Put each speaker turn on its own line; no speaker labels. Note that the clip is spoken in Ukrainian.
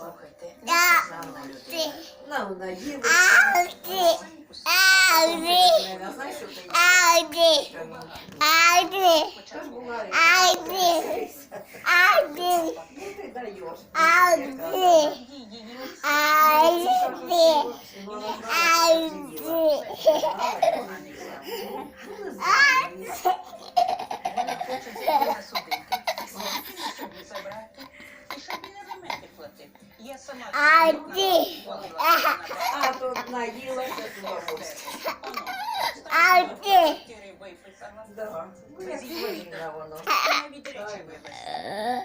Слухайте,
Да.
незнана людина.
Ти.
Вона їла.
Ауди. Ауди.
Знаєш, що ти
Ауди. Ауди.
Тож була
Ауди. Ауди.
Ну ти даєш.
Ауди. Ауди.
Вони хочуть тебе засудити. Щоб не забрати. І щоб і аліменти платив. Я сама
Ауди.
А тут наїлася з удовольствием.
Ауди.
виписала.
Да. Ну, як винна воно.
Навіть речі вивезла.